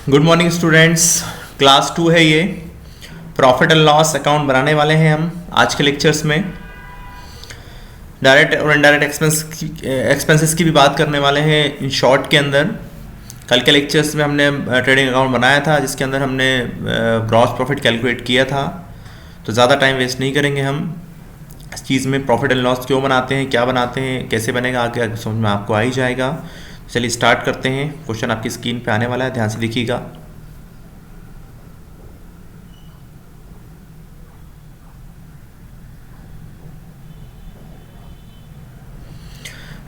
Good morning students. Class 2 है ये। Profit and loss account बनाने वाले हैं हम आज के लेक्चर्स में। डायरेक्ट और इनडायरेक्ट एक्सपेंसेस की भी बात करने वाले हैं इन शॉर्ट के अंदर। कल के लेक्चर्स में हमने ट्रेडिंग अकाउंट बनाया था जिसके अंदर हमने ग्रॉस प्रॉफिट कैलकुलेट किया था, तो ज़्यादा टाइम वेस्ट नहीं करेंगे हम इस चीज़ में। प्रॉफिट एंड लॉस क्यों बनाते हैं, क्या बनाते हैं, कैसे बनेगा, आगे समझ में आपको आ ही जाएगा। चलिए स्टार्ट करते हैं। क्वेश्चन आपकी स्क्रीन पे आने वाला है, ध्यान से देखिएगा।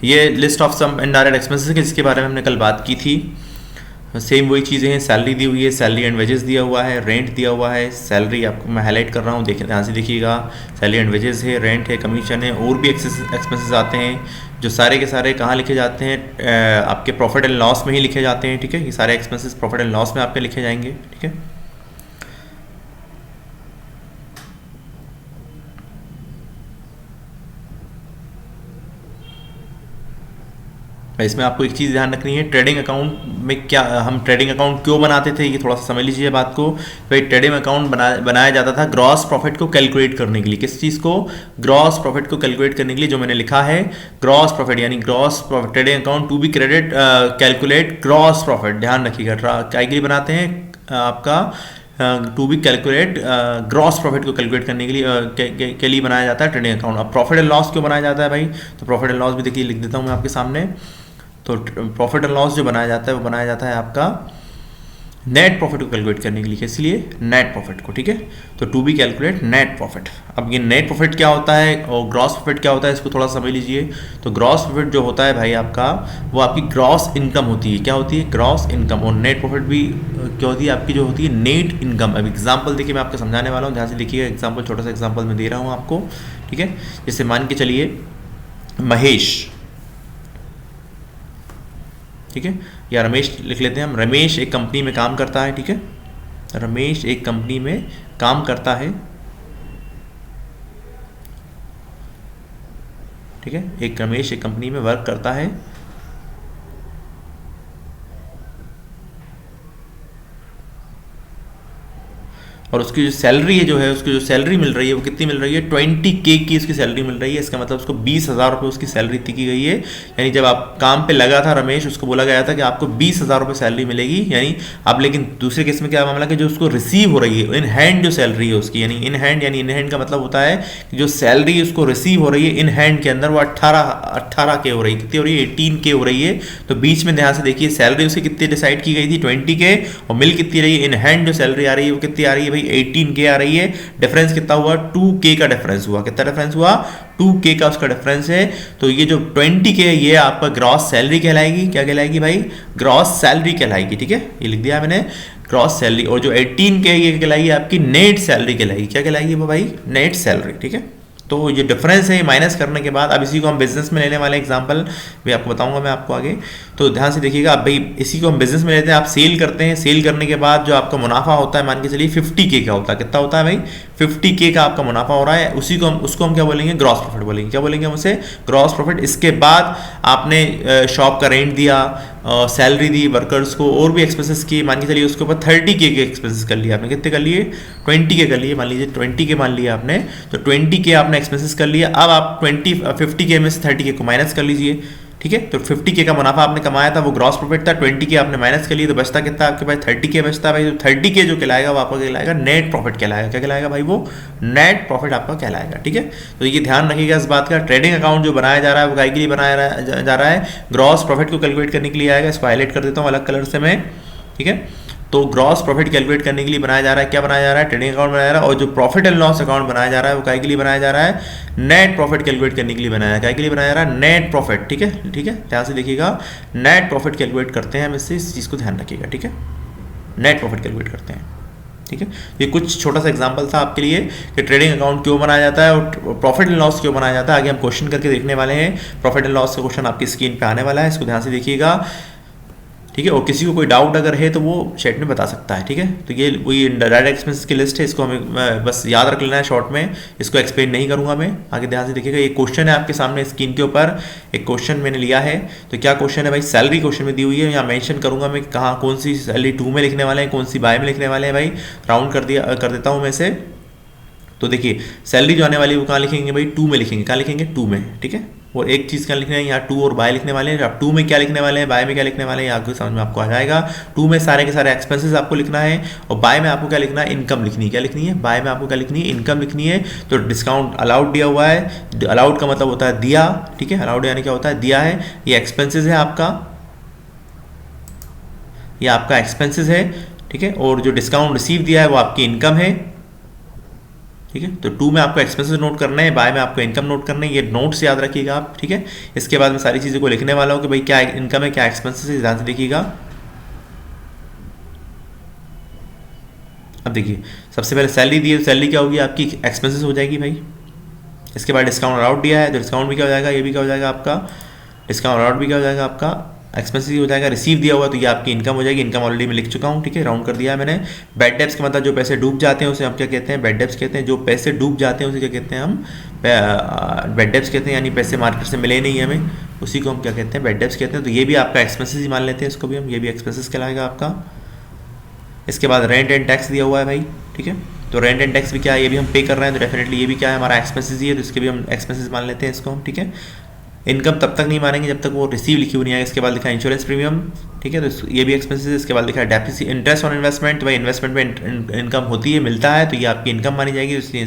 ये list of some indirect expenses जिसके बारे में हमने कल बात की थी। सेम वही चीज़ें हैं। सैलरी दी हुई है, सैलरी एंड वेजेस दिया हुआ है, रेंट दिया हुआ है। सैलरी आपको मैं हाईलाइट कर रहा हूँ, देखिए ध्यान से देखिएगा। सैलरी एंड वेजेस है, रेंट है, कमीशन है, और भी एक्सपेंसेस आते हैं जो सारे के सारे कहाँ लिखे जाते हैं, आपके प्रॉफिट एंड लॉस में ही लिखे जाते हैं। ठीक है, ये सारे एक्सपेंसेस प्रॉफिट एंड लॉस में आपके लिखे जाएंगे। ठीक है, इसमें आपको एक चीज़ ध्यान रखनी है, ट्रेडिंग अकाउंट में क्या हम ट्रेडिंग अकाउंट क्यों बनाते थे, ये थोड़ा सा समझ लीजिए बात को। भाई ट्रेडिंग अकाउंट बनाया जाता था ग्रॉस प्रॉफिट को कैलकुलेट करने के लिए। किस चीज़ को? ग्रॉस प्रॉफिट को कैलकुलेट करने के लिए। जो मैंने लिखा है ग्रॉस प्रॉफिट यानी gross profit, trading account to be credit calculate gross profit. ध्यान रखिएगा, क्या के लिए बनाते हैं आपका to be calculate gross profit को कैलकुलेट करने के लिए के लिए बनाया जाता है ट्रेडिंग अकाउंट। अब प्रॉफिट एंड लॉस क्यों बनाया जाता है भाई, तो प्रॉफिट एंड लॉस भी देखिए लिख देता हूँ मैं आपके सामने। तो प्रॉफिट एंड लॉस जो बनाया जाता है वो बनाया जाता है आपका नेट प्रॉफिट को कैलकुलेट करने के लिए। इसलिए नेट प्रॉफिट को, ठीक है, तो to be calculate net profit. अब ये नेट प्रॉफिट क्या होता है और ग्रॉस प्रॉफिट क्या होता है, इसको थोड़ा समझ लीजिए। तो ग्रॉस प्रॉफिट जो होता है भाई आपका, वो आपकी ग्रॉस इनकम होती है। क्या होती है? Gross income. और नेट प्रॉफिट भी क्या होती है आपकी, जो होती है नेट इनकम। अब एग्जाम्पल देखिए मैं आपको समझाने वाला हूँ, ध्यान से देखिएगा। एग्जाम्पल, छोटा सा एग्जाम्पल मैं दे रहा हूँ आपको। ठीक है, जैसे मान के चलिए महेश, ठीक है, या रमेश लिख लेते हैं हम। रमेश एक कंपनी में काम करता है। ठीक है, रमेश एक कंपनी में काम करता है। ठीक है, एक रमेश एक कंपनी में वर्क करता है। और उसकी जो सैलरी है, जो है उसकी जो सैलरी मिल रही है वो कितनी मिल रही है? 20K की उसकी सैलरी मिल रही है। इसका मतलब उसको 20,000 रुपये उसकी सैलरी तय की गई है। यानी जब आप काम पे लगा था रमेश, उसको बोला गया था कि आपको 20,000 रुपये सैलरी मिलेगी। यानी अब लेकिन दूसरे केस में क्या मामला कि जो उसको रिसीव हो रही है इन हैंड जो सैलरी है उसकी, यानी इन हैंड, यानी इन हैंड का मतलब होता है कि जो सैलरी उसको रिसीव हो रही है इन हैंड के अंदर, वो 18K हो रही है। कितनी हो रही है? 18K हो रही है। तो बीच में ध्यान से देखिए, सैलरी उसकी कितनी डिसाइड की गई थी? 20K। और मिल कितनी रही है? इन हैंड जो सैलरी आ रही है वो कितनी आ रही है भाई? 18K आ रही है। डिफरेंस कितना हुआ? 2K का डिफरेंस हुआ। कितना डिफरेंस हुआ? 2K का उसका डिफरेंस है। तो ये जो 20K है ये आपका ग्रॉस सैलरी कहलाएगी। क्या कहलाएगी भाई? ग्रॉस सैलरी कहलाएगी। ठीक है, ये लिख दिया मैंने, ग्रॉस सैलरी। और जो 18K ये कहलाएगी आपकी नेट सैलरी कहलाएगी। क्या कहलाएगी वो भाई? Net salary. ठीक है, तो ये डिफरेंस है माइनस करने के बाद। अब इसी को हम बिजनेस में लेने वाले एग्जांपल भी आपको बताऊंगा मैं आपको आगे, तो ध्यान से देखिएगा। अब भाई इसी को हम बिजनेस में लेते हैं। आप सेल करते हैं, सेल करने के बाद जो आपका मुनाफा होता है, मान के चलिए 50K का होता है। कितना होता है भाई? 50K का आपका मुनाफा हो रहा है। उसको हम क्या बोलेंगे? ग्रॉस प्रॉफिट बोलेंगे। क्या बोलेंगे हम उसे? Gross profit. इसके बाद आपने शॉप का रेंट दिया, सैलरी दी वर्कर्स को, और भी एक्सपेंसेस किए। मान के चलिए उसके ऊपर 30K के एक्सपेंसेस कर लिए आपने। कितने कर लिए? 20K कर लिए। मान लीजिए 20K मान लिया आपने, तो 20K आपने एक्सपेंसेस कर लिया। अब आप 50K में से 30K को माइनस कर लीजिए। ठीक है, तो 50K का मुनाफा आपने कमाया था, वो ग्रॉस प्रॉफिट था। 20K आपने माइनस कर लिए, तो बचता कितना आपके पास? 30K बचता है भाई। तो 30K जो कहलाएगा वो आपका कहलाएगा नेट प्रॉफिट कहलाएगा। क्या कहलाएगा भाई? वो नेट प्रॉफिट आपका कहलाएगा। ठीक है, तो ये ध्यान रखिएगा इस बात का। ट्रेडिंग अकाउंट जो बनाया जा रहा है वो काय के लिए बनाया जा रहा है? ग्रॉस प्रॉफिट को कैलकुलेट करने के लिए आएगा। इसको हाईलाइट कर देता हूँ अलग कलर से मैं। ठीक है, तो ग्रॉस प्रॉफिट कैलकुलेट करने के लिए बनाया जा रहा है। क्या बनाया जा रहा है? ट्रेडिंग अकाउंट बनाया जा रहा है। और जो प्रॉफिट एंड लॉस अकाउंट बनाया जा रहा है वो काय के लिए बनाया जा रहा है? नेट प्रॉफिट कैलकुलेट करने के लिए बनाया है। काय के लिए बनाया जा रहा है? Net profit. ठीक है, ठीक है, ध्यान से देखिएगा। नेट प्रॉफिट कैलकुलेट करते हैं हम इससे, इस चीज़ को ध्यान रखिएगा। ठीक है, नेट प्रॉफिट कैलकुलेट करते हैं। ठीक है, ये कुछ छोटा सा एग्जांपल था आपके लिए कि ट्रेडिंग अकाउंट क्यों बनाया जाता है और प्रॉफिट एंड लॉस क्यों बनाया जाता है। आगे हम क्वेश्चन करके देखने वाले हैं। प्रॉफिट एंड लॉस का क्वेश्चन आपकी स्क्रीन पे आने वाला है, इसको ध्यान से देखिएगा। ठीक है। और किसी को कोई डाउट अगर है तो वो चैट में बता सकता है, ठीक है। तो ये वही डायरेक्ट एक्सपेंसेस की लिस्ट है, इसको हमें बस याद रख लेना है शॉर्ट में, इसको एक्सप्लेन नहीं करूंगा मैं, आगे ध्यान से देखिएगा। ये क्वेश्चन है आपके सामने स्क्रीन के ऊपर, एक क्वेश्चन मैंने लिया है। तो क्या क्वेश्चन है भाई, सैलरी क्वेश्चन में दी हुई है, यहाँ मेंशन करूंगा मैं कहाँ कौन सी सैलरी 2 में लिखने वाले हैं, कौन सी बाय में लिखने वाले हैं भाई, राउंड कर देता हूँ मैं से। तो देखिए सैलरी जो आने वाली है वो कहाँ लिखेंगे भाई, 2 में लिखेंगे, कहाँ लिखेंगे 2 में, ठीक है। और एक चीज़ क्या लिखना है यहाँ 2 और बाय लिखने वाले हैं। आप 2 में क्या लिखने वाले हैं, बाय में क्या लिखने वाले हैं, आपको समझ में आपको आ जाएगा। 2 में सारे के सारे एक्सपेंसेस आपको लिखना है, और बाय में आपको क्या लिखना है, इनकम लिखनी है। क्या लिखनी है, बाय में आपको क्या लिखनी है, इनकम लिखनी है। तो डिस्काउंट अलाउड दिया हुआ है, अलाउड का मतलब होता है दिया, ठीक है। अलाउड यानी क्या होता है, दिया है। ये एक्सपेंसेस है आपका, ये आपका एक्सपेंसेस है, ठीक है। और जो डिस्काउंट रिसीव दिया है वो आपकी इनकम है, ठीक है। तो 2 में आपको एक्सपेंसेस नोट करना है, बाय में आपको इनकम नोट करना है, ये नोट्स याद रखिएगा आप, ठीक है। इसके बाद मैं सारी चीज़ों को लिखने वाला हूँ कि भाई क्या इनकम है, क्या एक्सपेंसेस है, ध्यान से देखिएगा। अब देखिए सबसे पहले सैलरी दी है, सैलरी क्या होगी आपकी, एक्सपेंसेस हो जाएगी भाई। इसके बाद डिस्काउंट अलाउड दिया है, तो डिस्काउंट भी क्या हो जाएगा, ये भी क्या हो जाएगा आपका, डिस्काउंट अलाउड भी क्या हो जाएगा आपका, एक्सपेंसिव हो जाएगा। रिसीव दिया हुआ तो ये आपकी इनकम हो जाएगी, इनकम ऑलरेडी मैं लिख चुका हूँ, ठीक है, राउंड कर दिया है मैंने। बैड डेब्ट्स का मतलब जो पैसे डूब जाते हैं उसे हम क्या कहते हैं, बैड डेब्ट्स कहते हैं। जो पैसे डूब जाते हैं उसे क्या कहते हैं हम, बैड डेब्ट्स कहते हैं, यानी पैसे मार्केट से मिले नहीं हमें, उसी को हम क्या कहते हैं, बैड डेब्ट्स कहते हैं। तो ये भी आपका एक्सपेंसिस ही मान लेते हैं इसको भी हम, ये भी एक्सपेंसिस कहलाएगा आपका। इसके बाद रेंट एंड टैक्स दिया हुआ है भाई, ठीक है। तो रेंट एंड टैक्स भी क्या है, ये भी हम पे कर रहे हैं, तो डेफिनेटली ये भी क्या है, हमारा एक्सपेंसिस ही है, तो इसके भी हम एक्सपेंसिस मान लेते हैं इसको हम, ठीक है। इनकम तब तक नहीं मानेंगे जब तक वो रिसीव लिखी हुई नहीं आएगी। इसके बाद लिखा है इंश्योरेंस प्रीमियम, ठीक है, तो ये भी एक्सपेंसेस है। इसके बाद लिखा है डेप्रिसिएशन, इंटरेस्ट ऑन इन्वेस्टमेंट, भाई इन्वेस्टमेंट में इनकम होती है, मिलता है, तो ये आपकी इनकम मानी जाएगी, इसलिए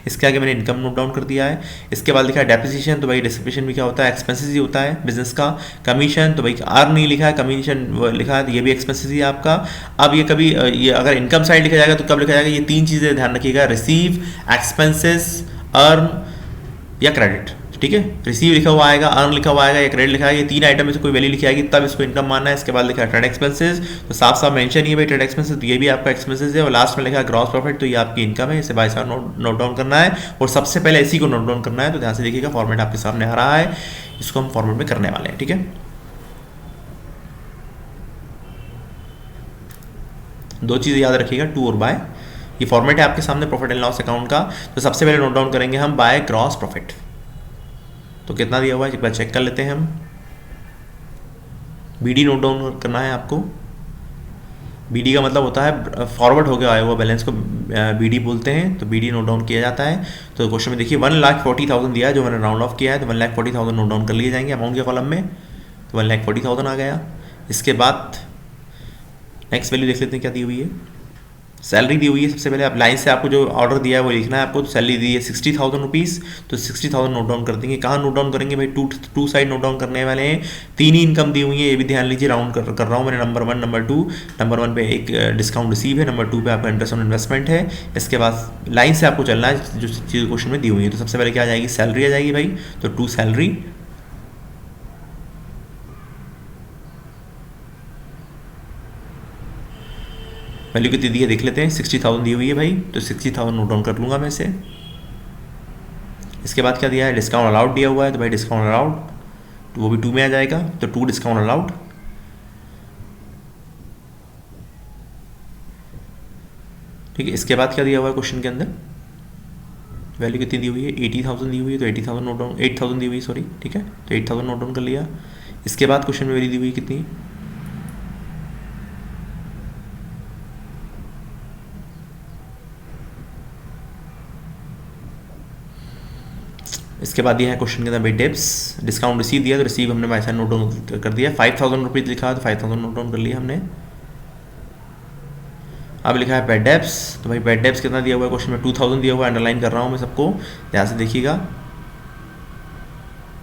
इसके आगे मैंने इनकम नोट डाउन कर दिया है। इसके बाद लिखा है डेप्रिसिएशन, तो भाई डेप्रिसिएशन भी क्या होता है, एक्सपेंसेस ही होता है बिजनेस का। कमीशन, तो भाई अर्न नहीं लिखा है, कमीशन लिखा है, तो ये भी एक्सपेंसेस ही है आपका। अब ये कभी ये अगर इनकम साइड लिखा जाएगा तो कब लिखा जाएगा, ये 3 चीज़ें ध्यान रखिएगा, रिसीव, एक्सपेंसेस, अर्न या क्रेडिट, ठीक है। रिसीव लिखा हुआ आएगा, अर्न लिखा हुआ आएगा या क्रेडिट लिखा है, ये 3 आइटम में से कोई वैल्यू लिखी आएगी तब इसको इनकम मानना है। इसके बाद लिखा है ट्रेड एक्सपेंसेस, तो साफ साफ मेंशन ही है भाई ट्रेड एक्सपेंसेस, तो ये भी आपका एक्सपेंसेस है। और लास्ट में लिखा है ग्रॉस प्रॉफिट, तो ये आपकी इनकम है, इसे भाई साहब नोट डाउन करना है, और सबसे पहले इसी को नोट डाउन करना है। तो ध्यान से देखिएगा, फॉर्मेट आपके सामने आ रहा है, इसको हम फॉर्मेट में करने वाले हैं, ठीक है। दो चीज़ें याद रखिएगा, टू और बाय, ये फॉर्मेट है आपके सामने प्रॉफिट एंड लॉस अकाउंट का। तो सबसे पहले नोट डाउन करेंगे हम बाय ग्रॉस प्रॉफिट, तो कितना दिया हुआ है एक बार चेक कर लेते हैं हम। बीडी नोट डाउन करना है आपको। बीडी का मतलब होता है फॉरवर्ड होकर आया हुआ बैलेंस को बीडी बोलते हैं, तो बीडी नोट डाउन किया जाता है। तो क्वेश्चन में देखिए 1,40,000 दिया है, जो मैंने राउंड ऑफ किया है, तो 1,40,000 नोट डाउन कर लिए जाएंगे अमाउंट के कॉलम में, तो 1,40,000 आ गया। इसके बाद नेक्स्ट वैल्यू देख लेते हैं क्या दी हुई है, सैलरी दी हुई है। सबसे पहले आप लाइन से आपको जो ऑर्डर दिया है वो लिखना है आपको। तो सैलरी दी है 60,000 रुपीज़, तो 60,000 नोट डाउन कर देंगे। कहाँ नोट डाउन करेंगे भाई, टू साइड नोट डाउन करने वाले हैं। 3 ही इनकम दी हुई है, ये भी ध्यान लीजिए, राउंड कर रहा हूँ मैंने, नंबर 1 नंबर 2। नंबर 1 पे एक डिस्काउंट रिसीव है, नंबर 2 पे आपका इंटरेस्ट ऑन इन्वेस्टमेंट है। इसके बाद लाइन से आपको चलना है जो चीज़ क्वेश्चन में दी हुई है। तो सबसे पहले क्या आ जाएगी, सैलरी आ जाएगी भाई, तो 2 सैलरी, वैल्यू कितनी दी है देख लेते हैं, 60,000 दी हुई है भाई, तो 60,000 नोट डाउन कर लूँगा मैं इसे। इसके बाद क्या दिया है, डिस्काउंट अलाउड दिया हुआ है, तो भाई डिस्काउंट अलाउड, तो वो भी 2 में आ जाएगा, तो 2 डिस्काउंट अलाउड। ठीक है, इसके बाद क्या दिया हुआ है क्वेश्चन के अंदर, वैल्यू कितनी दी हुई है, 80,000 दी हुई है, तो 80,000 नोट डाउन, 8,000 दी हुई है सॉरी, ठीक है, तो 8,000 नोट डाउन कर लिया। इसके बाद क्वेश्चन में वैल्यू दी हुई है कितनी, इसके बाद दिया है क्वेश्चन के अंदर भाई डेब्स, डिस्काउंट रिसीव दिया, तो रिसीव हमने वैसा नोट डाउन कर दिया। 5,000 रुपीज़ लिखा है, तो 5,000 नोट डाउन कर लिया हमने। अब लिखा है बैड डेब्स, तो भाई बैड डेब्स कितना दिया हुआ है क्वेश्चन में, 2,000 दिया हुआ है, अंडरलाइन कर रहा हूँ मैं सबको, ध्यान से देखिएगा।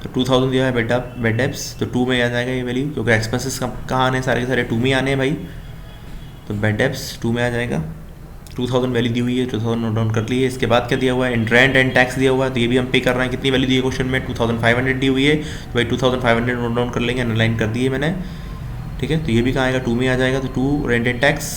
तो 2,000 दिया है बैड डेब्स, तो 2 में आ जाएगा ये वैल्यू, क्योंकि एक्सपेंसेस कहाँ आने, सारे के सारे 2 में आने हैं भाई, तो बैड डेब्स 2 में आ जाएगा। 2,000 वैल्यू दी हुई है, 2,000 नोट डाउन कर ली है। इसके बाद क्या दिया हुआ है, रेंट एंड टैक्स दिया हुआ है, तो ये भी हम पे कर रहे हैं। कितनी वैल्यू दी है क्वेश्चन में, 2,500 दी हुई है, तो भाई 2,500 नोट डाउन कर लेंगे, अंडरलाइन कर दिए मैंने, ठीक है। तो ये भी कहाँ आएगा, 2 में आ जाएगा, तो 2 रेंट एंड टैक्स।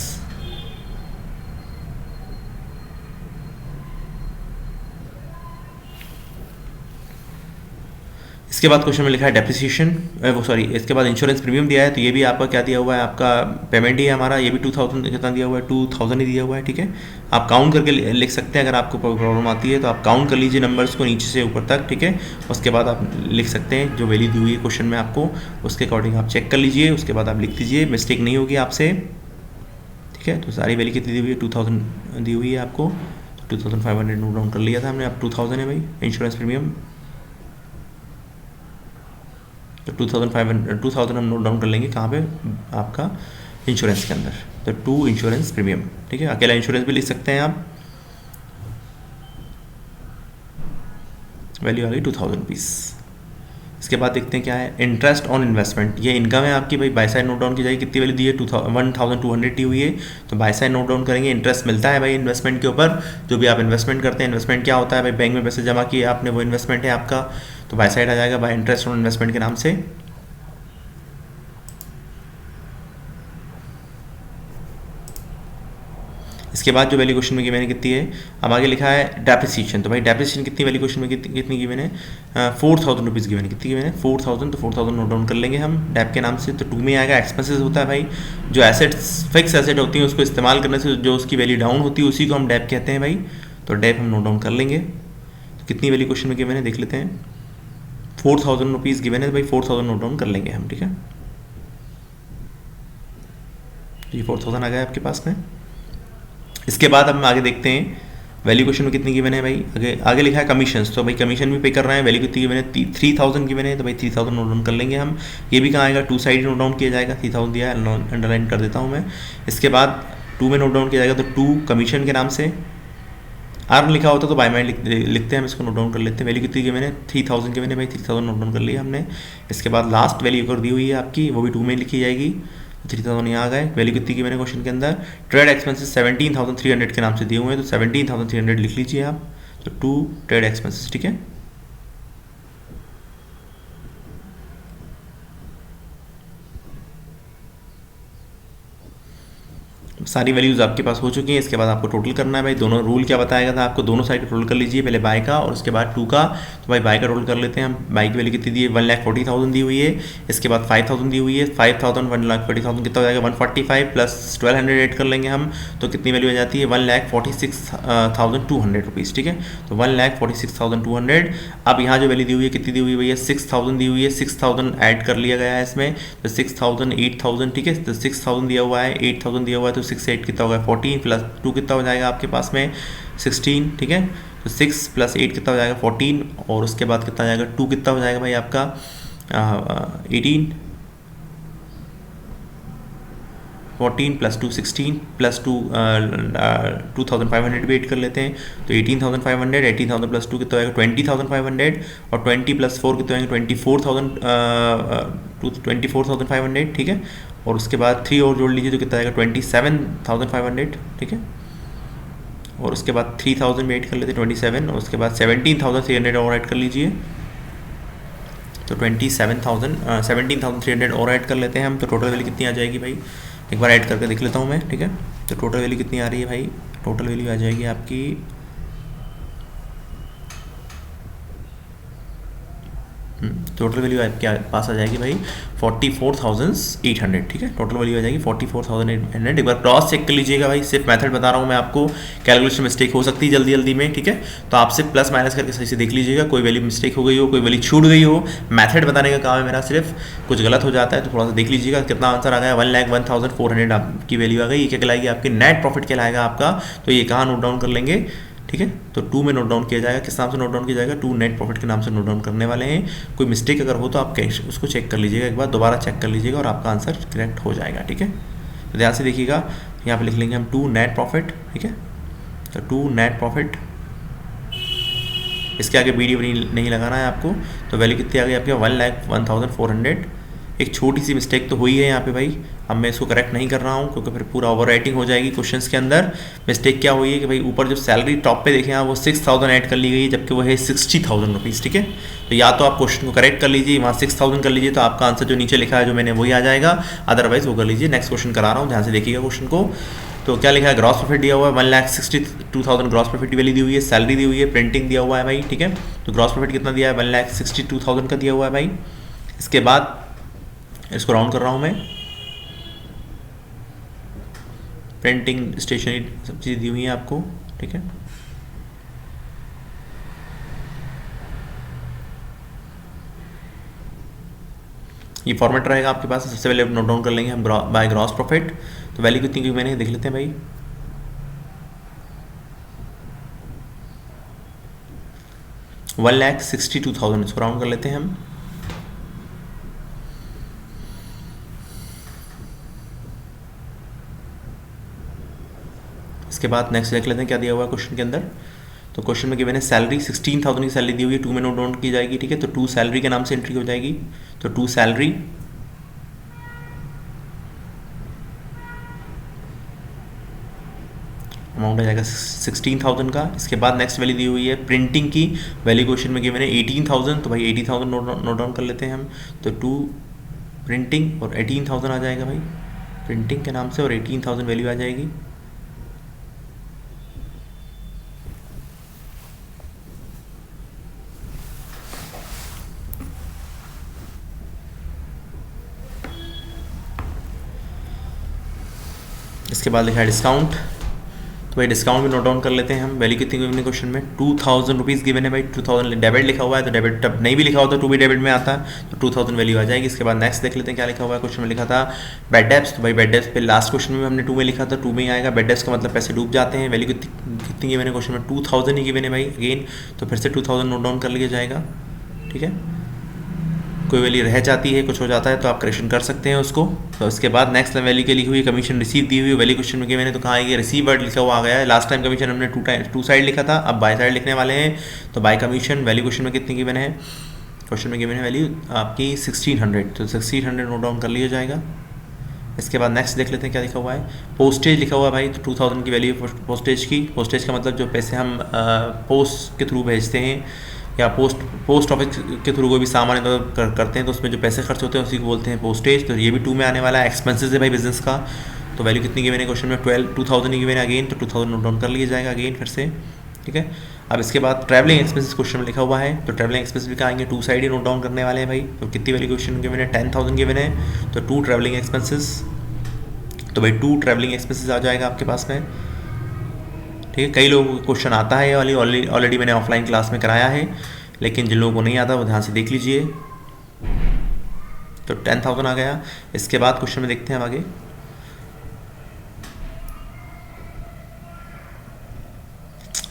इसके बाद क्वेश्चन में लिखा है डेप्रिसिएशन, वो सॉरी, इसके बाद इंश्योरेंस प्रीमियम दिया है, तो ये भी आपका क्या दिया हुआ है, आपका पेमेंट ही है हमारा, ये भी 2000 कितना दिया हुआ है, 2000 ही दिया हुआ है, ठीक है। आप काउंट करके लिख सकते हैं, अगर आपको प्रॉब्लम आती है तो आप काउंट कर लीजिए नंबर्स को नीचे से ऊपर तक, ठीक है। उसके बाद आप लिख सकते हैं जो वैल्यू दी हुई है क्वेश्चन में आपको, उसके अकॉर्डिंग आप चेक कर लीजिए, उसके बाद आप लिख दीजिए, मिस्टेक नहीं होगी आपसे, ठीक है। तो सारी वैल्यू कितनी दी हुई है, 2000 दी हुई है आपको, 2500 नोट डाउन कर लिया था हमने, अब 2000 है भाई इंश्योरेंस प्रीमियम, तो 2000 हम नोट डाउन कर लेंगे कहाँ पे, आपका इंश्योरेंस के अंदर, तो 2 इंश्योरेंस प्रीमियम, ठीक है। अकेला इंश्योरेंस भी लिख सकते हैं आप, वैल्यू आ गई 2000 रुपीज़। इसके बाद देखते हैं क्या है, इंटरेस्ट ऑन इन्वेस्टमेंट, ये इनकम है आपकी भाई, बाई साइड नोट डाउन की जाएगी, कितनी वैल्यू दी है, 1200 दी हुई है, तो बाई साइड नोट डाउन करेंगे। इंटरेस्ट मिलता है भाई इन्वेस्टमेंट के ऊपर, जो भी आप इन्वेस्टमेंट करते हैं, इन्वेस्टमेंट क्या होता है भाई, बैंक में पैसे जमा किए आपने, वो इन्वेस्टमेंट है आपका, तो बाई साइड आ जाएगा बाई इंटरेस्ट ऑन इन्वेस्टमेंट के नाम से। इसके बाद जो वैल्यू क्वेश्चन में गिवन है कितनी है, अब आगे लिखा है डेप्रिसिएशन, तो भाई डेप्रिसिएशन कितनी वैल्यू क्वेश्चन में कितनी गिवन है, 4000 रुपीज़ गिवन है, कितनी गिवन है 4000, तो 4000 नोट डाउन कर लेंगे हम डेप के नाम से। तो 2 में आएगा एक्सपेंसेस होता है भाई, जो एसेट्स फिक्स एसेट होती हैं उसको इस्तेमाल करने से जो उसकी वैल्यू डाउन होती है उसी को हम डेप कहते हैं भाई, तो डेप हम नोट डाउन कर लेंगे। तो कितनी वैल्यू क्वेश्चन में गिवन है देख लेते हैं, 4000 रुपीज़ गिवन है, तो भाई 4000 नोट डाउन कर लेंगे हम, ठीक है। ये 4000 आ गया आपके पास में। इसके बाद हम आगे देखते हैं वैल्यू क्वेश्चन में कितनी गिवन है भाई, आगे लिखा है कमीशंस, तो भाई कमीशन भी पे कर रहे हैं, वैल्यू कितनी गिवन है, 3000 गिवन है, तो भाई 3000 नोट डाउन कर लेंगे हम। ये भी कहाँ आएगा, 2 साइड नोट डाउन किया जाएगा, 3000 दिया है, अंडरलाइन कर देता हूँ मैं। इसके बाद 2 में नोट डाउन किया जाएगा, तो 2 कमीशन के नाम से, अर्न लिखा होता तो बाय माइंड लिखते हैं, हम इसको नोट डाउन कर लेते हैं। वैल्यू कितनी गिवन है, 3000 गिवन है भाई, 3000 नोट डाउन कर लिया हमने। इसके बाद लास्ट वैल्यू कर दी हुई है आपकी, वो भी 2 में लिखी जाएगी, 3000 यहाँ आ गए। वैल्यू कितनी की मैंने क्वेश्चन के अंदर, ट्रेड एक्सपेंसेस 17300 के नाम से दिए हुए हैं, तो 17300 लिख लीजिए आप, तो 2 ट्रेड एक्सपेंसेस, ठीक है। सारी वैल्यूज़ आपके पास हो चुकी हैं। इसके बाद आपको टोटल करना है भाई, दोनों रूल क्या बताया था आपको, दोनों साइड का टोटल कर लीजिए, पहले बाय का और उसके बाद 2 का। तो भाई बाय का टोटल कर लेते हैं हम, बाय की वैल्यू कितनी दी है, 1,40,000 दी हुई है। इसके बाद 5000 दी हुई है, 5000 1,40,000 कितना हो जाएगा, 145 प्लस 1200 ऐड कर लेंगे हम, तो कितनी वैल्यू आ जाती है, 1,46,200 रुपीज़, ठीक है। तो 1,46,200। अब यहाँ जो वैल्यू दी हुई है कितनी दी हुई है भैया, 6000 दी हुई है, 6000 ऐड कर लिया गया है इसमें, तो 6000 8000, ठीक है। तो 6000 दिया हुआ है, 8000 दिया हुआ है, तो 6 8 कितना होगा, 14 प्लस 2 कितना हो जाएगा आपके पास में 16, ठीक है। तो 6 प्लस 8 कितना हो जाएगा 14, और उसके बाद कितना हो जाएगा 2 कितना हो जाएगा भाई आपका 18, 14 प्लस 2 16 प्लस 2 2500 भी ऐड कर लेते हैं, तो 18,500, 18,000 प्लस 2 कितना होगा 20,500, और 20 प्लस 4 कितना होगा 24,500, ठीक है। और उसके बाद 3 और जोड़ लीजिए तो कितना आएगा 27,500, ठीक है। और उसके बाद 3000 में ऐड कर लेते हैं 27, और उसके बाद 17,300 और ऐड कर लीजिए, तो 17,300 और ऐड कर लेते हैं हम। तो टोटल वैल्यू कितनी आ जाएगी भाई, एक बार ऐड करके देख लेता हूँ मैं, ठीक है। तो टोटल वैल्यू कितनी आ रही है भाई, टोटल वैल्यू आ जाएगी आपकी टोटल वैल्यू आपके पास आ जाएगी भाई 44,800, ठीक है। टोटल वैल्यू आ जाएगी 44,800। एक बार क्रॉस चेक कर लीजिएगा भाई, सिर्फ मेथड बता रहा हूँ मैं आपको, कैलकुलेशन मिस्टेक हो सकती है जल्दी जल्दी में, ठीक है। तो आप सिर्फ प्लस माइनस करके सही से देख लीजिएगा, कोई वैल्यू मिस्टेक हो गई हो, कोई वैल्यू छूट गई हो, मेथड बताने का काम है मेरा, सिर्फ कुछ गलत हो जाता है तो थोड़ा सा देख लीजिएगा। कितना आंसर आ गया, 1,01,400 आपकी वैल्यू आ गई। ये क्या कहलाएगी, आपकी नेट प्रॉफिट कहलाएगा आपका। तो ये कहाँ नोट डाउन कर लेंगे, ठीक है। तो 2 में नोट डाउन किया जाएगा, किस नाम से नोट डाउन किया जाएगा, 2 नेट प्रॉफिट के नाम से नोट डाउन करने वाले हैं। कोई मिस्टेक अगर हो तो आप उसको चेक कर लीजिएगा, एक बार दोबारा चेक कर लीजिएगा और आपका आंसर करेक्ट हो जाएगा, ठीक है। तो ध्यान से देखिएगा, यहाँ पे लिख लेंगे हम 2 नेट प्रॉफिट, ठीक है। तो 2 नेट प्रॉफिट, इसके आगे बीडी नहीं लगाना है आपको। तो वैल्यू कितनी आ गई आपके 1,01,400। एक छोटी सी मिस्टेक तो हुई है यहाँ पे भाई, अब मैं इसको करेक्ट नहीं कर रहा हूँ क्योंकि फिर पूरा ओवर राइटिंग हो जाएगी क्वेश्चंस के अंदर। मिस्टेक क्या हुई है कि भाई ऊपर जो सैलरी टॉप पे देखें वो 6,000 ऐड कर ली गई है, जबकि वो है 60,000 रुपीज़, ठीक है। तो या तो आप क्वेश्चन को करेक्ट कर लीजिए, वहाँ 6,000 कर लीजिए, तो आपका आंसर जो नीचे लिखा है जो मैंने वही आ जाएगा, अदरवाइज वो कर लीजिए। नेक्स्ट क्वेश्चन करा रहा हूँ, ध्यान से देखिएगा क्वेश्चन को। तो क्या लिखा है, ग्रॉस प्रॉफिट दिया हुआ है 1,62,000 ग्रॉस प्रॉफिट की वैल्यू दी हुई है, सैलरी दी हुई है, प्रिंटिंग दिया हुआ है भाई, ठीक है। तो ग्रॉस प्रॉफिट कितना दिया है, 1,62,000 का दिया हुआ है भाई। इसके बाद इसको राउंड कर रहा हूँ मैं, प्रिंटिंग स्टेशनरी सब चीज़ दी हुई है आपको, ठीक है। ये फॉर्मेट रहेगा आपके पास। सबसे पहले नोट डाउन कर लेंगे हम बाय ग्रॉस प्रॉफिट। तो वैल्यू कितनी की मैंने देख लेते हैं भाई, 1,62,000, इसको राउंड कर लेते हैं हम। इसके बाद नेक्स्ट देख लेते हैं क्या दिया हुआ है क्वेश्चन के अंदर। तो क्वेश्चन में गिवन है सैलरी 16,000 की सैलरी दी हुई है, 2 में नोट डाउन की जाएगी, ठीक है। तो 2 सैलरी के नाम से एंट्री हो जाएगी। तो 2 सैलरी अमाउंट आ जाएगा 16,000 का। इसके बाद नेक्स्ट वैल्यू दी हुई है प्रिंटिंग की, वैल्यू क्वेश्चन में गिवन है 18,000। तो भाई 18,000 नोट डाउन कर लेते हैं हम। तो 2 प्रिंटिंग और 18,000 आ जाएगा भाई, प्रिंटिंग के नाम से, और 18,000 वैल्यू आ जाएगी। इसके बाद लिखा है डिस्काउंट। तो भाई डिस्काउंट भी नोट डाउन कर लेते हैं हम। वैल्यू कितनी गिवन है क्वेश्चन में, 2,000 रुपीज़ गिवन है भाई। 2,000 डेबिट लिखा हुआ है, तो डेबिट तब नहीं भी लिखा होता, 2 भी डेबिट में आता है, तो 2,000 वैल्यू आ जाएगी। इसके बाद नेक्स्ट देख लेते हैं क्या लिखा हुआ है क्वेश्चन में। लिखा था बैड डेब्ट्स। तो भाई बैड डेब्ट्स पे लास्ट क्वेश्चन में हमने 2 में लिखा था, 2 में ही आएगा। बैड डेब्ट्स का मतलब पैसे डूब जाते हैं। वैल्यू कितनी गिवन है क्वेश्चन में, 2,000 ही गिवन है भाई अगेन। तो फिर से 2,000 नोट डाउन कर लिया जाएगा, ठीक है। कोई वैल्यू रह जाती है, कुछ हो जाता है, तो आप करेक्शन कर सकते हैं उसको। तो उसके बाद नेक्स्ट वैल्यू के लिखी हुई कमीशन रिसीव दी हुई वैल्यू क्वेश्चन में मैंने, तो कहाँ है ये रिसीव वर्ड लिखा हुआ आ गया है। लास्ट टाइम कमीशन हमने टू साइड लिखा था, अब बाय साइड लिखने वाले हैं। तो बाय कमीशन वैल्यू क्वेश्चन में कितनी गिवन है, क्वेश्चन में गिवन है वैल्यू आपकी 1600। तो 1600 नोट डाउन कर लिया जाएगा। इसके बाद नेक्स्ट देख लेते हैं क्या लिखा हुआ है। पोस्टेज लिखा हुआ है भाई, तो 2,000 की वैल्यू पोस्टेज की। पोस्टेज का मतलब जो पैसे हम पोस्ट के थ्रू भेजते हैं या पोस्ट ऑफिस के थ्रू कोई भी सामान करते हैं, तो उसमें जो पैसे खर्च होते हैं उसी को बोलते हैं पोस्टेज। तो ये भी 2 में आने वाला है। एक्सपेंसेस है भाई बिजनेस का। तो वैल्यू कितनी गिवन है क्वेश्चन में, 2,000 ही गिवन है अगेन। तो 2,000 नोट डाउन कर लिया जाएगा अगेन फिर से, ठीक है। अब इसके बाद ट्रैवलिंग एक्सपेंसेस क्वेश्चन में लिखा हुआ है। तो ट्रैवलिंग एक्सपेंसेस भी कहाँ आएंगे, 2 साइड ही नोट डाउन करने वाले हैं भाई। तो कितनी वैल्यू क्वेश्चन गिवन है, 10,000 गिवन है। तो 2 ट्रैवलिंग एक्सपेंसेस। तो भाई 2 ट्रैवलिंग एक्सपेंसेस आ जाएगा आपके पास में, ठीक है। कई लोगों को क्वेश्चन आता है, ऑलरेडी मैंने ऑफलाइन क्लास में कराया है, लेकिन जिन लोगों को नहीं आता वो ध्यान से देख लीजिए। तो 10,000 आ गया। इसके बाद क्वेश्चन में देखते हैं हम आगे।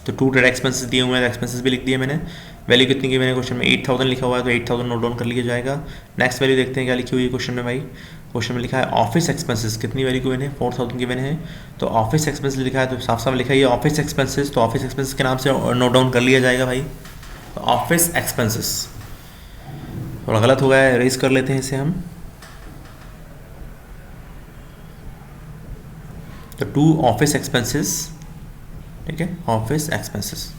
तो 2 ट्रेड एक्सपेंसेस दिए हुए हैं, एक्सपेंसेस भी लिख दिए मैंने। वैल्यू कितनी की मैंने क्वेश्चन में 8,000 लिखा हुआ है, तो 8,000 नोट डाउन कर लिया जाएगा। नेक्स्ट वैल्यू देखते हैं क्या लिखी हुई है क्वेश्चन में भाई। क्वेश्चन में लिखा है ऑफिस एक्सपेंसेस, कितनी वैल्यू की मैंने 4,000 की मैंने है। तो ऑफिस एक्सपेंसेस लिखा है, तो साफ साफ लिखा है ये ऑफिस एक्सपेंसेस। तो ऑफिस एक्सपेंसेस के नाम से नोट डाउन कर लिया जाएगा भाई। तो ऑफिस एक्सपेंसेस थोड़ा गलत हो गया है, रेज कर लेते हैं इसे हम। तो 2 ऑफिस एक्सपेंसेस, ठीक है, ऑफिस एक्सपेंसेस।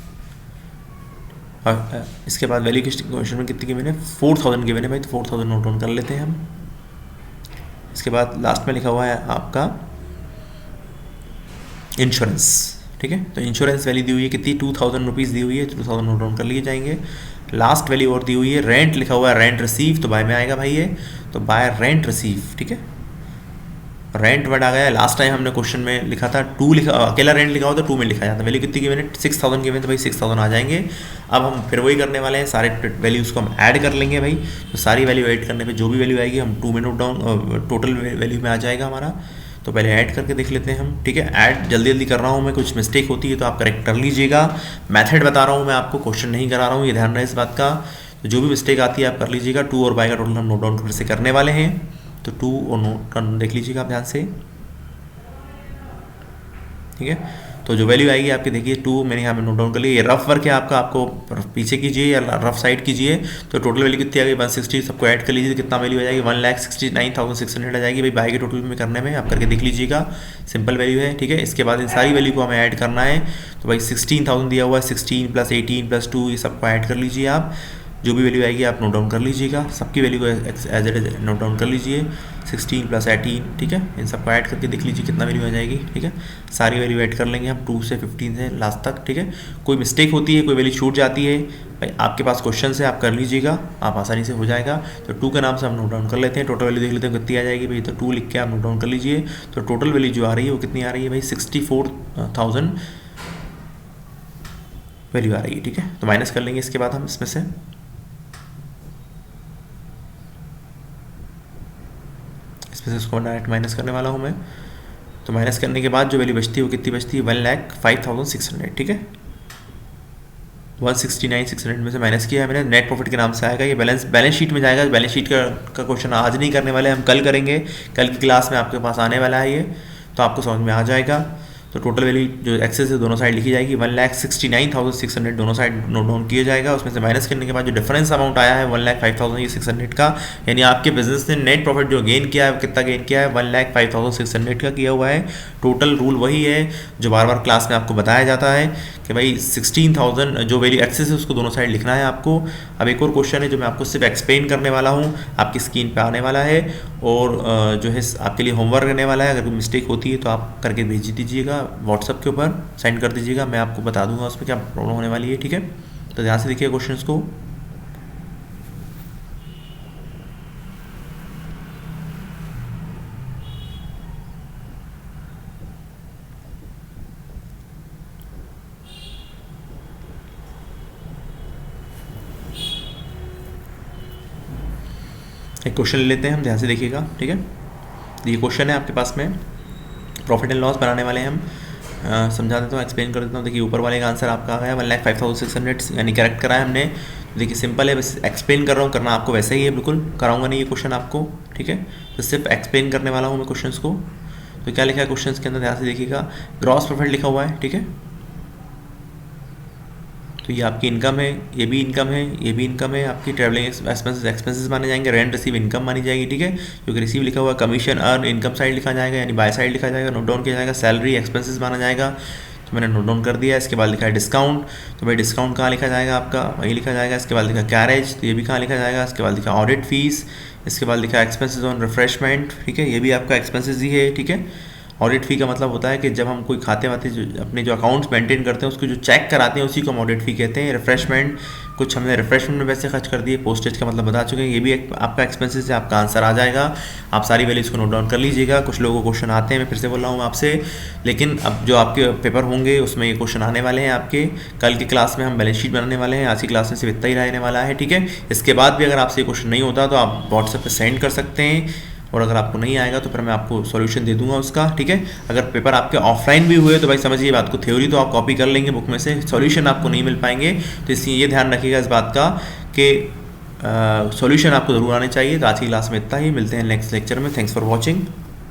और इसके बाद वैल्यू क्वेश्चन में कितनी गिवन है, 4,000 गिवन है भाई। तो 4,000 नोट डाउन कर लेते हैं हम। इसके बाद लास्ट में लिखा हुआ है आपका इंश्योरेंस, ठीक है। तो इंश्योरेंस वैल्यू दी हुई है कितनी, 2,000 रुपीज़ दी हुई है। 2,000 नोट डाउन कर लिए जाएंगे। लास्ट वैल्यू और दी हुई है, रेंट लिखा हुआ है, रेंट रिसीव। तो बाय में आएगा भाई ये, तो बाय रेंट रिसीव, ठीक है। रेंट वर्ड आ गया। लास्ट टाइम हमने क्वेश्चन में लिखा था 2 लिखा, अकेला रेंट लिखा होता 2 में लिखा जाता। वैल्यू कितनी गिवन है, 6,000 गिवन, तो भाई 6,000 आ जाएंगे। अब हम फिर वही करने वाले हैं, सारे वैल्यूज़ को हम ऐड कर लेंगे भाई। तो सारी वैल्यू ऐड करने पे जो भी वैल्यू आएगी हम 2 में नोट डाउन, टोटल वैल्यू में आ जाएगा हमारा। तो पहले ऐड करके देख लेते हैं हम, ठीक है। ऐड जल्दी जल्दी कर रहा हूँ मैं, कुछ मिस्टेक होती है तो आप करेक्ट कर लीजिएगा। मेथड बता रहा हूँ मैं आपको, क्वेश्चन नहीं करा रहा हूँ, ये ध्यान रहे इस बात का। तो जो भी मिस्टेक आती है आप कर लीजिएगा। 2 और बाय का टोटल हम नोट डाउन फिर से करने वाले हैं। तो 2 और नोट देख लीजिएगा आप ध्यान से, ठीक है। तो जो वैल्यू आएगी आपकी देखिए 2 मैंने यहाँ पे नोट डाउन कर लिया। ये रफ वर्क है आपका, आपको पीछे कीजिए या रफ साइड कीजिए। तो टोटल वैल्यू कितनी आ गई, 160। सबको ऐड कर लीजिए, कितना वैल्यू आ जाएगी, 1,69,600 आ जाएगी भाई। बाय के टोटल में करने में आप करके देख लीजिएगा, सिंपल वैल्यू है, ठीक है। इसके बाद इन सारी वैल्यू को हमें ऐड करना है। तो भाई 16,000 दिया हुआ है, 16 + 18 + 2 ये सबको ऐड कर लीजिए आप। जो भी वैल्यू आएगी आप नोट डाउन कर लीजिएगा, सबकी वैल्यू को as it is note down कर लीजिए। 16 + 18, ठीक है, इन सबको ऐड करके देख लीजिए कितना वैल्यू आ जाएगी। ठीक है, सारी वैल्यू ऐड कर लेंगे हम 2 से 15 से लास्ट तक। ठीक है, कोई मिस्टेक होती है, कोई वैल्यू छूट जाती है, भाई आपके पास क्वेश्चन है, आप कर लीजिएगा, आप आसानी से हो जाएगा। तो 2 के नाम से हम नोट डाउन कर लेते हैं, टोटल वैल्यू देख लेते हैं कितनी आ जाएगी भाई। तो 2 लिख के आप नोट डाउन कर लीजिए। तो टोटल वैल्यू जो आ रही है वो कितनी आ रही है भाई, 64,000 वैल्यू आ रही है। ठीक है, तो माइनस कर लेंगे इसके बाद हम इसमें से, इसको डायरेक्ट माइनस करने वाला हूँ मैं। तो माइनस करने के बाद जो वैल्यू बचती है वो कितनी बचती है, 1,05,600। ठीक है, 169,600 में से माइनस किया है मैंने, नेट प्रॉफिट के नाम से आएगा, ये बैलेंस शीट में जाएगा। बैलेंस शीट का क्वेश्चन आज नहीं करने वाले, हम कल करेंगे, कल की क्लास में आपके पास आने वाला है ये, तो आपको समझ में आ जाएगा। तो टोटल वैल्यू जो एक्सेस है दोनों साइड लिखी जाएगी, 1,69,600 दोनों साइड नोट डाउन किया जाएगा। उसमें से माइनस करने के बाद जो डिफरेंस अमाउंट आया है 1,05,600 का, यानी आपके बिजनेस ने नेट प्रॉफिट जो गेन किया है कितना गेन किया है, 1,05,600 का किया हुआ है। टोटल रूल वही है जो बार बार क्लास में आपको बताया जाता है कि भाई 16,000 जो वैल्यू एक्सेस है उसको दोनों साइड लिखना है आपको। अब एक और क्वेश्चन है जो मैं आपको सिर्फ एक्सप्लेन करने वाला हूँ, आपकी स्क्रीन पे आने वाला है, और जो है आपके लिए होमवर्क रहने वाला है। अगर कोई मिस्टेक होती है तो आप करके भेज दीजिएगा, व्हाट्सअप के ऊपर सेंड कर दीजिएगा, मैं आपको बता दूंगा उसमें क्या प्रॉब्लम होने वाली है। ठीक है, तो ध्यान से देखिए क्वेश्चंस को। एक क्वेश्चन ले लेते हैं हम, ध्यान से देखिएगा। ठीक है, ये क्वेश्चन है आपके पास में, प्रॉफिट एंड लॉस बनाने वाले हैं हम। समझा देता हूँ, एक्सप्लेन कर देता हूँ। देखिए ऊपर वाले का आंसर आपका आ गया 1,05,600, यानी करेक्ट करा है हमने। देखिए सिंपल है, बस एक्सप्लेन कर रहा हूँ, करना आपको वैसे ही है, बिल्कुल कराऊंगा नहीं ये क्वेश्चन आपको। ठीक है, तो सिर्फ एक्सप्लेन करने वाला हूँ मैं क्वेश्चन को। तो क्या लिखा है क्वेश्चन के अंदर, ध्यान से देखिएगा। ग्रॉस प्रॉफिट लिखा हुआ है। ठीक है, तो ये आपकी इनकम है, ये भी इनकम है, ये भी इनकम है, आपकी ट्रैवलिंग एक्सपेंसेस माने जाएंगे, रेंट रिसीव इनकम मानी जाएगी। ठीक है, क्योंकि रिसीव लिखा हुआ, कमीशन अर्न इनकम साइड लिखा जाएगा, यानी बाय साइड लिखा जाएगा, नोट डाउन किया जाएगा। सैलरी एक्सपेंसेस माना जाएगा, तो मैंने नोट डाउन कर दिया। इसके बाद लिखा है डिस्काउंट, तो भाई डिस्काउंट कहाँ लिखा जाएगा आपका, वही लिखा जाएगा। इसके बाद लिखा कैरेज, तो ये भी कहाँ लिखा जाएगा। इसके बाद लिखा ऑडिट फीस, इसके बाद लिखा एक्सपेंसेस ऑन रिफ्रेशमेंट। ठीक है, ये भी आपका एक्सपेंसेस ही है। ठीक है, ऑडिट फी का मतलब होता है कि जब हम कोई खाते वाते जो अपने जो अकाउंट्स मेंटेन करते हैं उसको जो चेक कराते हैं उसी को हम ऑडिट फी कहते हैं। रिफ्रेशमेंट, कुछ हमने रिफ्रेशमेंट में पैसे खर्च कर दिए, पोस्टेज का मतलब बता चुके हैं, ये भी एक आपका एक्सपेंसेस है, आपका आंसर आ जाएगा। आप सारी वैल्यूज़ को नोट डाउन कर लीजिएगा। कुछ लोगों को क्वेश्चन आते हैं, मैं फिर से बोल रहा हूँ आपसे, लेकिन अब जो आपके पेपर होंगे उसमें ये क्वेश्चन आने वाले हैं आपके। कल की क्लास में हम बैलेंस शीट बनाने वाले हैं, आज की क्लास में सिर्फ इतना ही रहने वाला है। ठीक है, इसके बाद भी अगर आपसे ये क्वेश्चन नहीं होता तो आप व्हाट्सएप पर सेंड कर सकते हैं, और अगर आपको नहीं आएगा तो फिर मैं आपको सॉल्यूशन दे दूंगा उसका। ठीक है, अगर पेपर आपके ऑफलाइन भी हुए तो भाई समझिए बात को, थ्योरी तो आप कॉपी कर लेंगे बुक में से, सॉल्यूशन आपको नहीं मिल पाएंगे। तो इसलिए ये ध्यान रखिएगा इस बात का कि सॉल्यूशन आपको ज़रूर आने चाहिए। तो आज की क्लास में इतना ही, मिलते हैं नेक्स्ट लेक्चर में। Thanks for watching.